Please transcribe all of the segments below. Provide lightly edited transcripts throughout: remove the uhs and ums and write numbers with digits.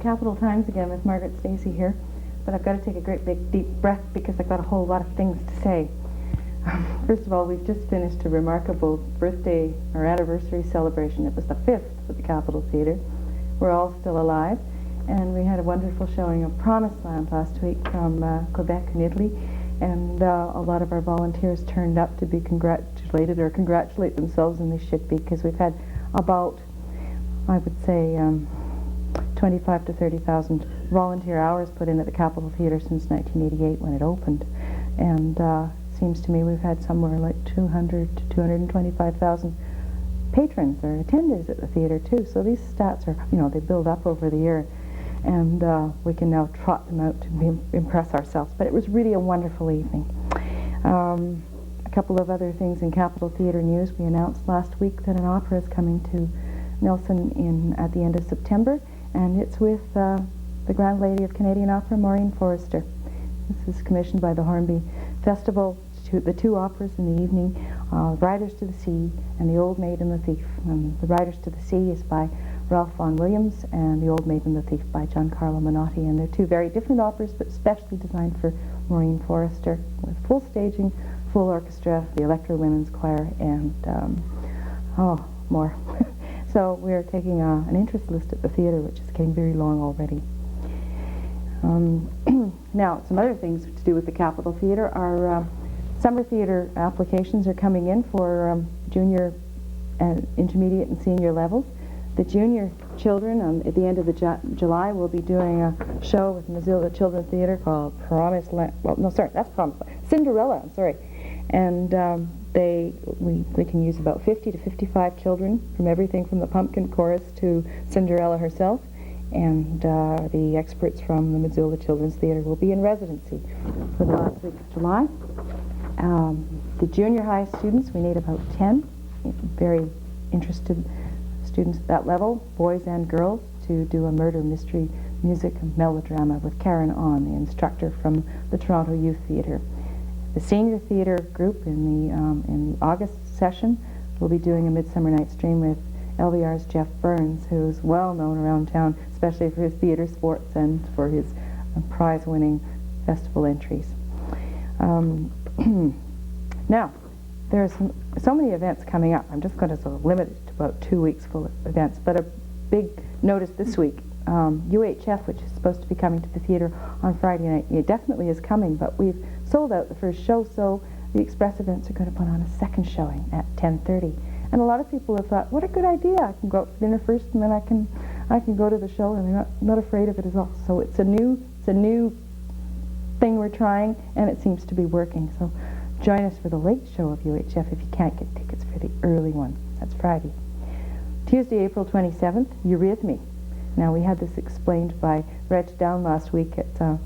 Capital Times again with Margaret Stacey here, but I've got to take a great big deep breath because I've got a whole lot of things to say. First of all, we've just finished a remarkable birthday or anniversary celebration. It was the 5th for the Capitol Theatre. We're all still alive, and we had a wonderful showing of Promised Land last week from Quebec and Italy, and a lot of our volunteers turned up to be congratulated or congratulate themselves, and they should be, because we've had about, I would say, 25 to 30,000 volunteer hours put in at the Capitol Theatre since 1988 when it opened, and seems to me we've had somewhere like 200 to 225,000 patrons or attenders at the theatre too. So these stats are, they build up over the year, and we can now trot them out to impress ourselves. But it was really a wonderful evening. A couple of other things in Capitol Theatre news. We announced last week that an opera is coming to Nelson at the end of September, and it's with the Grand Lady of Canadian Opera, Maureen Forrester. This is commissioned by the Hornby Festival. The two operas in the evening, Riders to the Sea and The Old Maid and the Thief. The Riders to the Sea is by Ralph Vaughan Williams, and The Old Maid and the Thief by Giancarlo Menotti. And they're two very different operas, but specially designed for Maureen Forrester, with full staging, full orchestra, the Electra Women's Choir, and more. So we're taking an interest list at the theatre, which is getting very long already. Now, some other things to do with the Capitol Theatre are summer theatre applications are coming in for junior, intermediate, and senior levels. The junior children at the end of July will be doing a show with Missoula Children's Theatre called Promised Land. Well, no, sorry, that's Promised Land. Cinderella, I'm sorry. And we can use about 50 to 55 children, from everything from the Pumpkin Chorus to Cinderella herself. And the experts from the Missoula Children's Theatre will be in residency for the last week of July. The junior high students, we need about 10 very interested students at that level, boys and girls, to do a murder mystery music melodrama with Karen On, the instructor from the Toronto Youth Theatre. The senior theatre group in the August session will be doing a Midsummer Night's Dream with LVR's Jeff Burns, who's well known around town, especially for his theatre sports and for his prize-winning festival entries. Now, there's so many events coming up. I'm just going to sort of limit it to about 2 weeks full of events, but a big notice this week. UHF, which is supposed to be coming to the theatre on Friday night, it definitely is coming, but we've sold out the first show, so the Express events are going to put on a second showing at 10:30. And a lot of people have thought, what a good idea, I can go out for dinner first and then I can go to the show, and they're not afraid of it at all. So it's a new thing we're trying, and it seems to be working. So join us for the late show of UHF if you can't get tickets for the early one. That's Friday. Tuesday, April 27th, Eurythmy. Now, we had this explained by Reg Down last week at a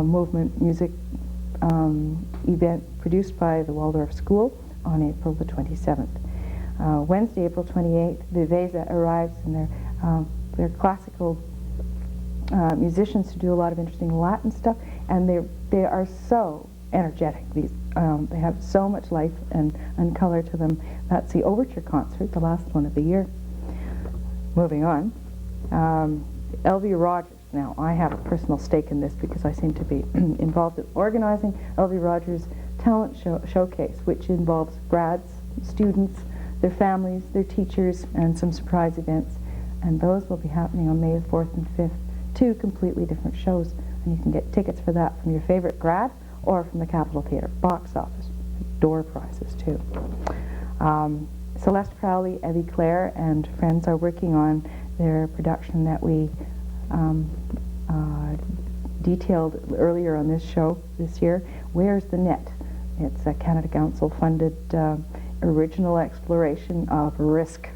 movement music event produced by the Waldorf School on April the 27th. Wednesday, April 28th, the Veza arrives, and they're classical musicians who do a lot of interesting Latin stuff, and they are so energetic. They have so much life and color to them. That's the Overture concert, the last one of the year. Moving on, L.V. Rogers. Now, I have a personal stake in this because I seem to be involved in organizing L.V. Rogers' talent showcase, which involves grads, students, their families, their teachers, and some surprise events. And those will be happening on May the 4th and 5th, 2 completely different shows. And you can get tickets for that from your favorite grad or from the Capitol Theatre box office. Door prizes, too. Celeste Crowley, Evie Clare, and friends are working on their production that we detailed earlier on this show this year, Where's the Net? It's a Canada Council-funded original exploration of risk.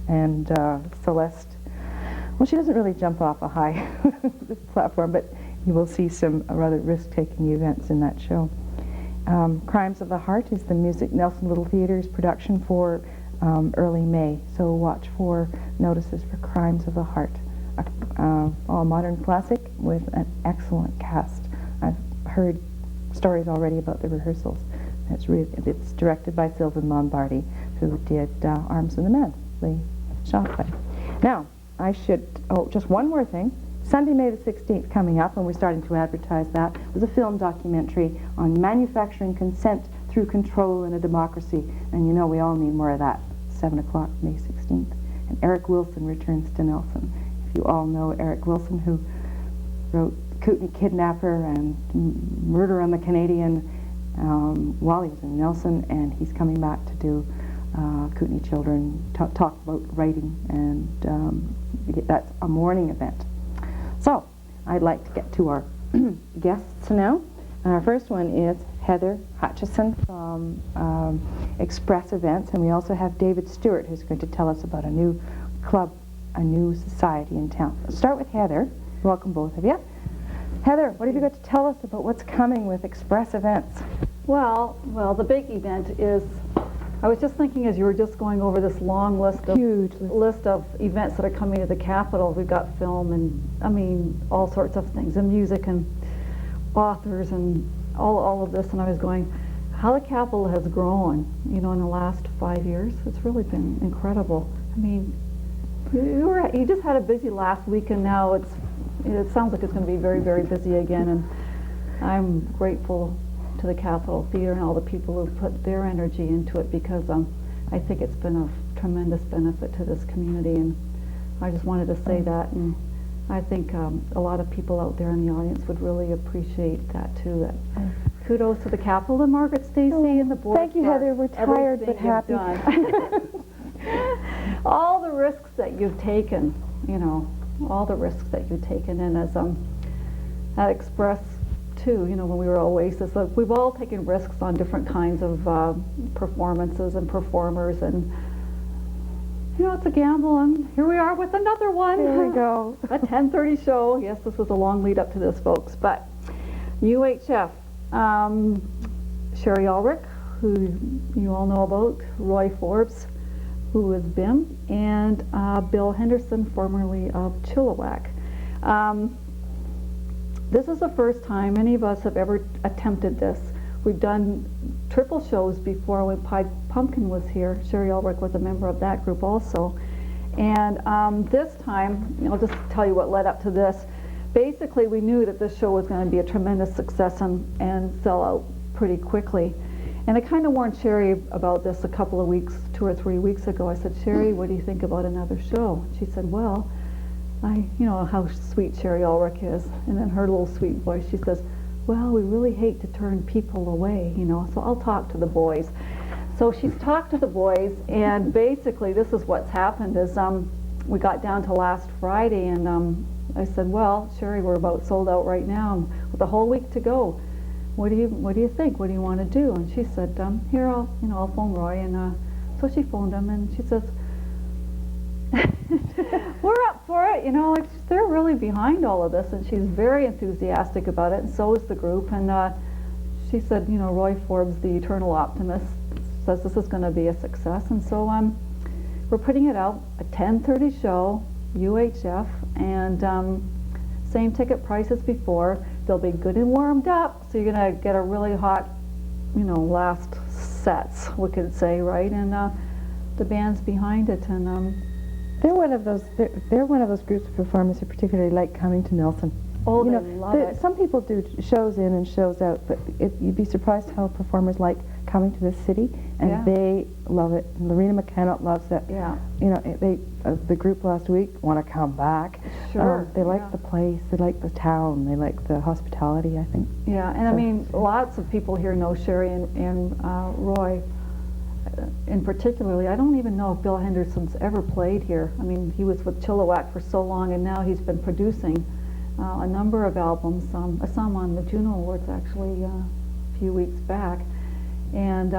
And Celeste, well, she doesn't really jump off a high platform, but you will see some rather risk-taking events in that show. Crimes of the Heart is the Music Nelson Little Theatre's production for early May, so watch for notices for Crimes of the Heart. All modern classic with an excellent cast. I've heard stories already about the rehearsals. It's directed by Sylvan Lombardi, who did Arms of the Man, the shot play. Now, just one more thing. Sunday, May the 16th coming up, and we're starting to advertise that. It was a film documentary on manufacturing consent through control in a democracy. And you know we all need more of that. 7 o'clock, May 16th. And Eric Wilson returns to Nelson. If you all know Eric Wilson, who wrote Kootenai Kidnapper and Murder on the Canadian while he was in Nelson, and he's coming back to do Kootenai Children, talk about writing, and that's a morning event. So, I'd like to get to our guests now. And our first one is Heather Hutchinson from Express Events, and we also have David Stewart, who's going to tell us about a new club, a new society in town. Let's start with Heather. Welcome, both of you. Heather, what have you got to tell us about what's coming with Express Events? Well, the big event is, I was just thinking as you were just going over this long list of events that are coming to the Capitol. We've got film and, I mean, all sorts of things, and music and authors and all of this, and I was going, how the Capitol has grown, you know, in the last 5 years. It's really been incredible. I mean, you just had a busy last week, and now it sounds like it's going to be very, very busy again, and I'm grateful to the Capitol Theater and all the people who put their energy into it, because I think it's been of tremendous benefit to this community, and I just wanted to say that, and I think a lot of people out there in the audience would really appreciate that too. Kudos to the Capitol and Margaret Stacey and the board. Thank you, Heather. We're tired but happy. All the risks that you've taken, you know, all the risks that you've taken, and as at Express too, you know, when we were Oasis, we've all taken risks on different kinds of performances and performers, and you know, it's a gamble, and here we are with another one. Here we go. A 10:30 show. Yes, this was a long lead up to this, folks. But UHF, Shari Ulrich, who you all know about, Roy Forbes, who is BIM, and Bill Henderson, formerly of Chilliwack. This is the first time any of us have ever attempted this. We've done triple shows before. When Pied Pumpkin was here, Shari Ulrich was a member of that group also. And this time, I'll just tell you what led up to this. Basically, we knew that this show was going to be a tremendous success and sell out pretty quickly. And I kind of warned Shari about this a couple of weeks, 2 or 3 weeks ago. I said, Shari, what do you think about another show? She said, well, you know how sweet Shari Ulrich is. And then her little sweet voice, she says, well, we really hate to turn people away, you know, so I'll talk to the boys. So she's talked to the boys, and basically this is what's happened is we got down to last Friday, and I said, well, Shari, we're about sold out right now with a whole week to go. What do you think? What do you want to do? And she said, here, I'll phone Roy. And so she phoned him, and she says, we're up for it, you know, they're really behind all of this, and she's very enthusiastic about it, and so is the group. And she said, you know, Roy Forbes, the eternal optimist, says this is going to be a success, and so we're putting it out, a 10:30 show, UHF, and same ticket price as before. They'll be good and warmed up, so you're going to get a really hot, you know, last sets, we could say, right? And the band's behind it, and they're one of those groups of performers who particularly like coming to Nelson. Oh, you they know, love it. Some people do shows in and shows out, but you'd be surprised how performers like coming to this city, and yeah. They love it. Lorena McKenna loves it. Yeah. You know, the group last week want to come back. Sure. They like the place, they like the town, they like the hospitality, I think. Yeah, and so, I mean, lots of people here know Shari and Roy. In particularly, I don't even know if Bill Henderson's ever played here. I mean, he was with Chilliwack for so long, and now he's been producing a number of albums, some on the Juno Awards actually a few weeks back. And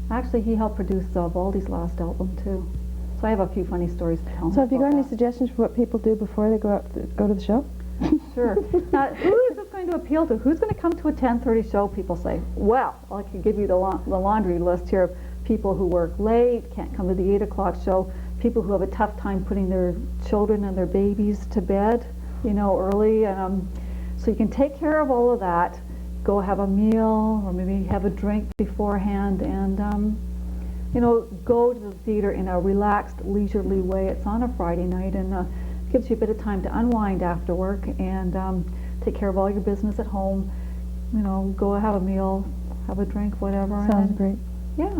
actually he helped produce Valdi's last album too. So I have a few funny stories to tell. So have you got any suggestions for what people do before they go to the show? Sure. Now, who is this going to appeal to? Who's going to come to a 10:30 show? People say, well, I can give you the laundry list here of people who work late, can't come to the 8 o'clock show, people who have a tough time putting their children and their babies to bed, you know, early. So you can take care of all of that, go have a meal, or maybe have a drink beforehand, and you know, go to the theater in a relaxed, leisurely way. It's on a Friday night, and gives you a bit of time to unwind after work and take care of all your business at home. You know, go have a meal, have a drink, whatever. Sounds and then, great. Yeah.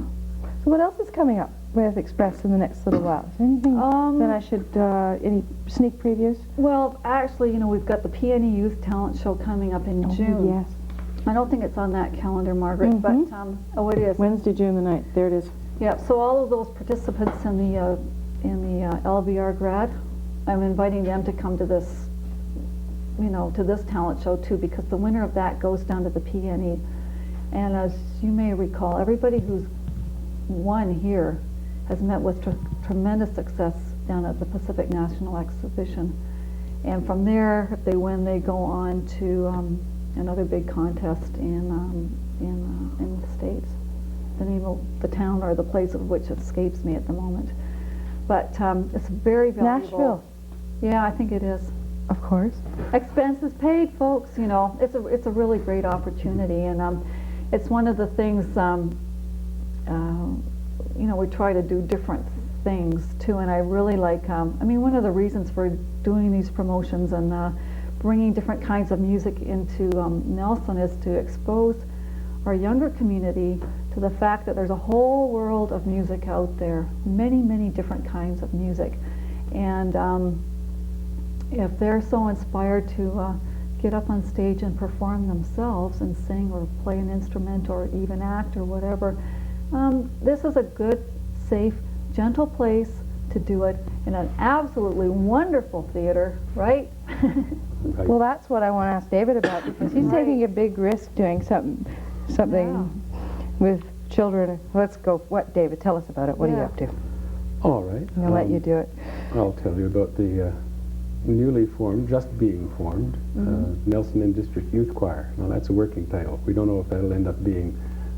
So what else is coming up with Express in the next little while? Is there anything that I should, any sneak previews? Well, actually, you know, we've got the PNE Youth Talent Show coming up in June. Yes. I don't think it's on that calendar, Margaret, but oh, it is. Wednesday, June the 9th. There it is. Yeah. So all of those participants in the LVR grad, I'm inviting them to come to this, you know, to this talent show too, because the winner of that goes down to the PNE. And as you may recall, everybody who's won here has met with tremendous success down at the Pacific National Exhibition. And from there, if they win, they go on to another big contest in the States. The name of the town or the place of which escapes me at the moment. But it's very valuable. Nashville. Yeah, I think it is. Of course. Expenses paid, folks. You know, it's a really great opportunity, and it's one of the things. You know, we try to do different things too, and I really like. I mean, one of the reasons for doing these promotions and bringing different kinds of music into Nelson is to expose our younger community to the fact that there's a whole world of music out there, many, many different kinds of music, and if they're so inspired to get up on stage and perform themselves and sing or play an instrument or even act or whatever, this is a good, safe, gentle place to do it in an absolutely wonderful theater, right? Right. Well, that's what I want to ask David about, because he's taking a big risk doing something with children. Let's go. What, David? Tell us about it. What are you up to? All right. I'll let you do it. I'll tell you about the newly formed, just being formed, Nelson and District Youth Choir. Now that's a working title. We don't know if that'll end up being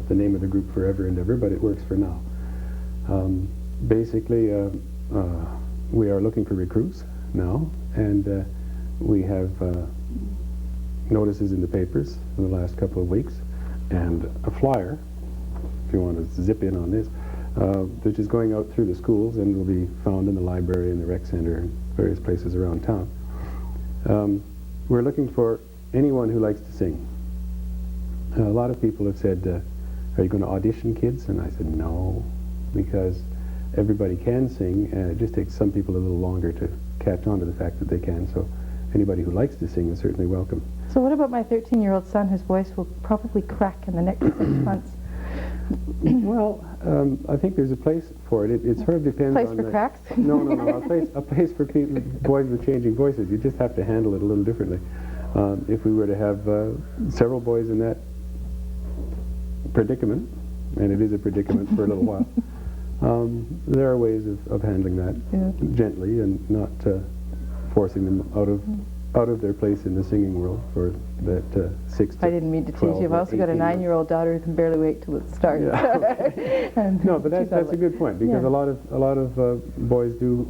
the name of the group forever and ever, but it works for now. Basically, we are looking for recruits now, and we have notices in the papers in the last couple of weeks, and a flyer, if you want to zip in on this, which is going out through the schools and will be found in the library and the rec center and various places around town. We're looking for anyone who likes to sing. A lot of people have said, are you going to audition kids? And I said, no, because everybody can sing, and it just takes some people a little longer to catch on to the fact that they can. So anybody who likes to sing is certainly welcome. So what about my 13-year-old son whose voice will probably crack in the next 6 months? Well, I think there's a place for it. It sort of depends Place on for the, cracks? No, a place for boys with changing voices. You just have to handle it a little differently. If we were to have several boys in that predicament, and it is a predicament for a little while, there are ways of handling that gently and not forcing them out of their place in the singing world for that 6 to I didn't mean to tease 12 you. I've or also got a 18 months. 9-year-old daughter who can barely wait till it starts. Yeah. No, but that's a good point, because a lot of boys do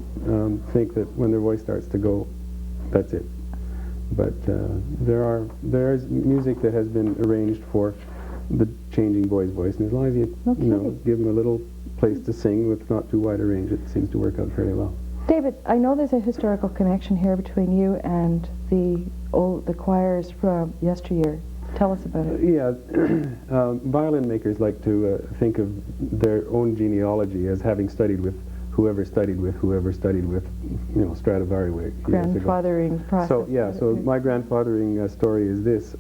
think that when their voice starts to go, that's it. But there is music that has been arranged for the changing boy's voice, and as long as you give them a little place to sing with not too wide a range, it seems to work out fairly well. David, I know there's a historical connection here between you and the choirs from yesteryear. Tell us about it. Yeah, violin makers like to think of their own genealogy as having studied with whoever studied with, Stradivari years ago. Grandfathering process. So my grandfathering story is this.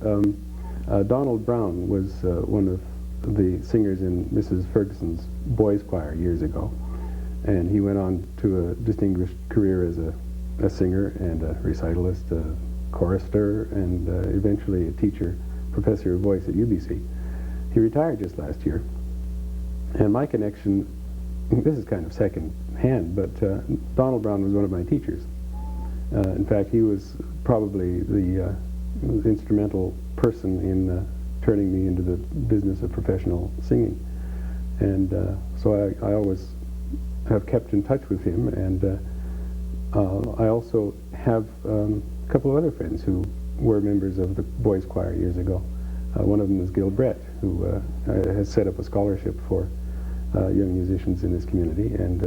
Donald Brown was one of the singers in Mrs. Ferguson's boys' choir years ago, and he went on to a distinguished career as a singer and a recitalist, a chorister, and eventually a teacher, professor of voice at UBC. He retired just last year, and my connection, this is kind of second hand, but Donald Brown was one of my teachers. In fact, he was probably the instrumental person in turning me into the business of professional singing. And so I always have kept in touch with him, and I also have a couple of other friends who were members of the boys' choir years ago. One of them is Gil Brett, who has set up a scholarship for young musicians in this community, and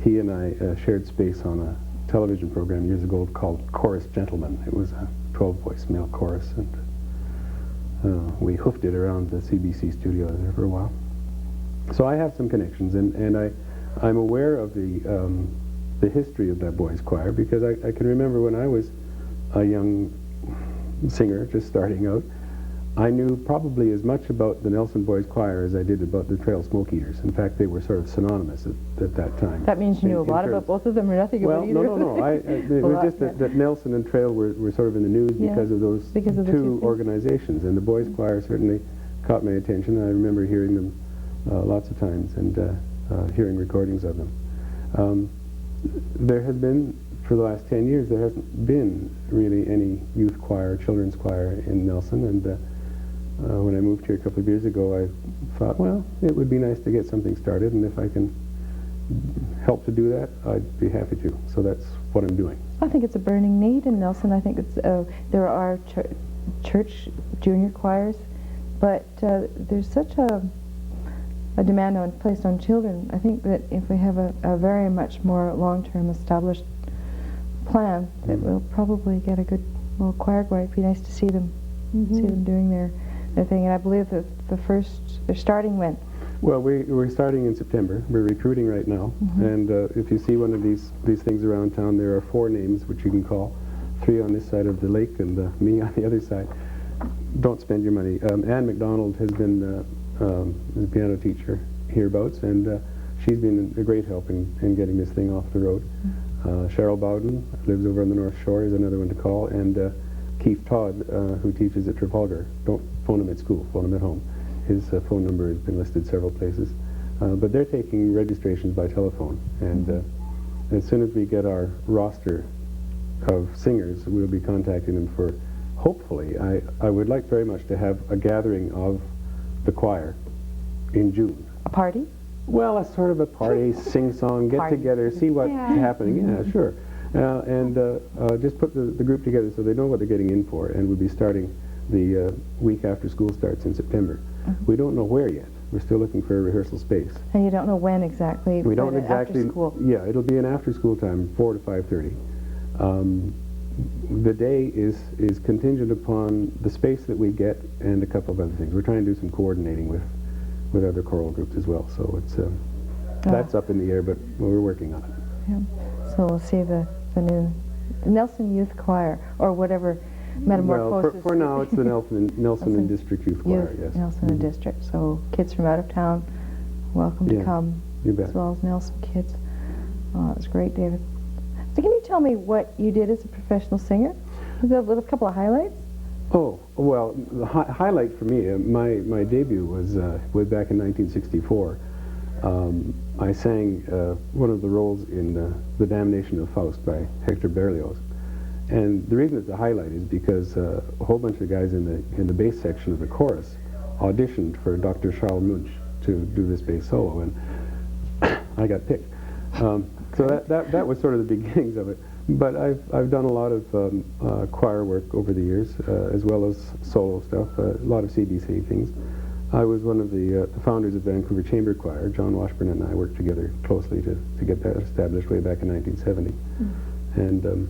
he and I shared space on a television program years ago called Chorus Gentlemen. It was a 12-voice male chorus, and we hoofed it around the CBC studio there for a while. So I have some connections, and I'm aware of the history of that boys' choir, because I can remember when I was a young singer just starting out, I knew probably as much about the Nelson Boys Choir as I did about the Trail Smoke Eaters. In fact, they were sort of synonymous at that time. That means you knew a lot about both of them or nothing about either? Well, no. It was just that Nelson and Trail were sort of in the news because of those two organizations. And the Boys Choir certainly caught my attention. I remember hearing them lots of times and hearing recordings of them. There has been, for the last 10 years, there hasn't been really any youth choir, children's choir in Nelson, and when I moved here a couple of years ago, I thought, well, it would be nice to get something started, and if I can help to do that, I'd be happy to. So that's what I'm doing. I think it's a burning need in Nelson. I think it's there are church junior choirs, but there's such a demand placed on children. I think that if we have a very much more long-term established plan, that we'll probably get a good little choir going. It'd be nice to see them doing their thing. And I believe that they're starting when? Well, we're starting in September. We're recruiting right now, and if you see one of these things around town, there are 4 names which you can call, 3 on this side of the lake and me on the other side. Don't spend your money. Ann McDonald has been a piano teacher hereabouts, and she's been a great help in getting this thing off the road. Cheryl Bowden lives over on the North Shore, is another one to call, and Keith Todd, who teaches at Trafalgar. Don't phone him at school, phone him at home. His phone number has been listed several places. But they're taking registrations by telephone, and as soon as we get our roster of singers, we'll be contacting them for, hopefully, I would like very much to have a gathering of the choir in June. A party? Well, a sort of a party, sing-song, get-together, see what's happening. Yeah, sure. And just put the group together so they know what they're getting in for, and we'll be starting the week after school starts in September. We don't know where yet. We're still looking for a rehearsal space. And you don't know when exactly? We don't exactly. After school? Yeah, it'll be an after-school time, 4 to 5:30. The day is contingent upon the space that we get and a couple of other things. We're trying to do some coordinating with other choral groups as well. So it's that's up in the air, but we're working on it. Yeah. So we'll see the new Nelson Youth Choir, or whatever metamorphosis. Well, for now it's the Nelson and District Youth Choir, yes. Nelson and District. So kids from out of town, welcome to come, you bet. as well as Nelson kids. Oh, that was great, David. So can you tell me what you did as a professional singer? A couple of highlights? Oh, well, the highlight for me, my debut was way back in 1964. I sang one of the roles in The Damnation of Faust by Hector Berlioz. And the reason it's a highlight is because a whole bunch of guys in the bass section of the chorus auditioned for Dr. Charles Munch to do this bass solo, and I got picked. So that was sort of the beginnings of it. But I've done a lot of choir work over the years, as well as solo stuff, a lot of CBC things. I was one of the founders of Vancouver Chamber Choir. John Washburn and I worked together closely to get that established way back in 1970. And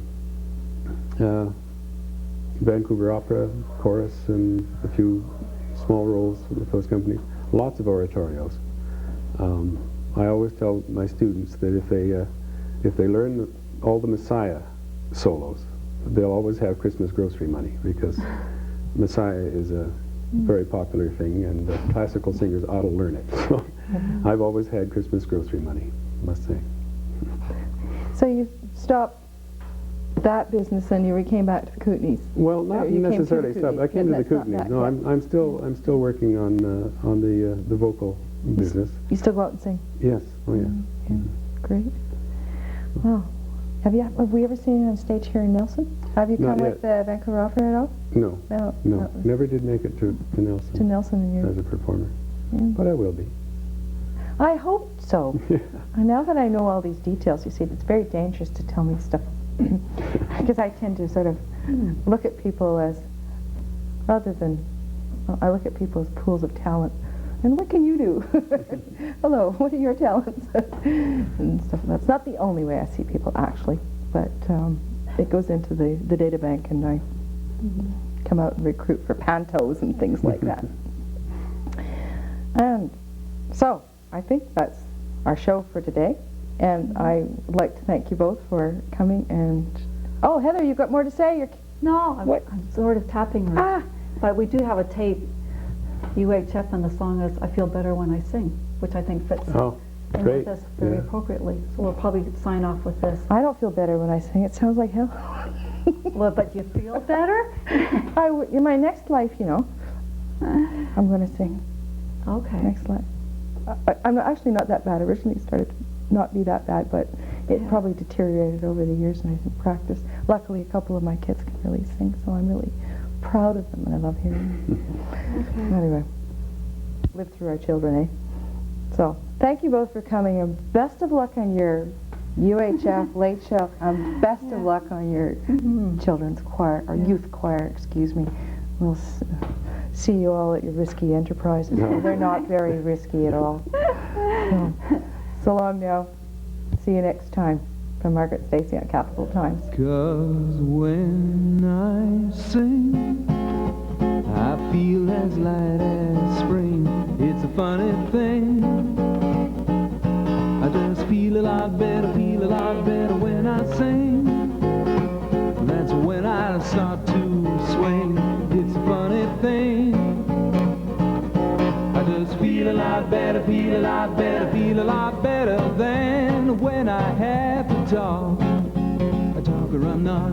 Vancouver Opera, chorus, and a few small roles with those companies. Lots of oratorios. I always tell my students that if they learn all the Messiah solos, they'll always have Christmas grocery money, because Messiah is a very popular thing, and classical singers ought to learn it. So I've always had Christmas grocery money, I must say. So you stopped that business and you came back to the Kootenays? Well, not necessarily stopped. I came to the Kootenays. No, I'm still working on the vocal business. You still go out and sing? Yes. Oh yeah. Yeah. Great. Wow. Have we ever seen you on stage here in Nelson? Have you come with the Vancouver Opera at all? No. No. Never did make it to Nelson. To Nelson as a performer. Yeah. But I will be. I hope so. And now that I know all these details, you see, it's very dangerous to tell me stuff, because I tend to sort of look at people as, rather than, I look at people as pools of talent. And what can you do? Hello, what are your talents? And stuff. That's not the only way I see people, actually. but it goes into the data bank, and I come out and recruit for pantos and things like that. And so I think that's our show for today, and I would like to thank you both for coming. And oh, Heather, you've got more to say? No, What? I'm sort of tapping her. But we do have a tape, UHF, and the song is I Feel Better When I Sing, which I think fits in great. with us very appropriately. So we'll probably sign off with this. I don't feel better when I sing. It sounds like hell. Well, but you feel better? In my next life, you know, I'm going to sing. Okay. Next life. I'm actually not that bad. Originally it started to not be that bad, but it probably deteriorated over the years, and I didn't practice. Luckily, a couple of my kids can really sing, so I'm really proud of them, and I love hearing them. Anyway, live through our children, eh? So, thank you both for coming, and best of luck on your UHF late show, and best of luck on your children's choir, or youth choir, excuse me. We'll see you all at your risky enterprises. They're not very risky at all. So long now. See you next time. From Margaret Stacey on Capital Times. 'Cause when I sing, I feel as light as spring. It's a funny thing. I just feel a lot better when I sing. That's when I start to swing. It's a funny thing. I just feel a lot better than when I have to talk. I talk or I'm not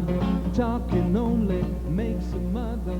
talking only makes a mother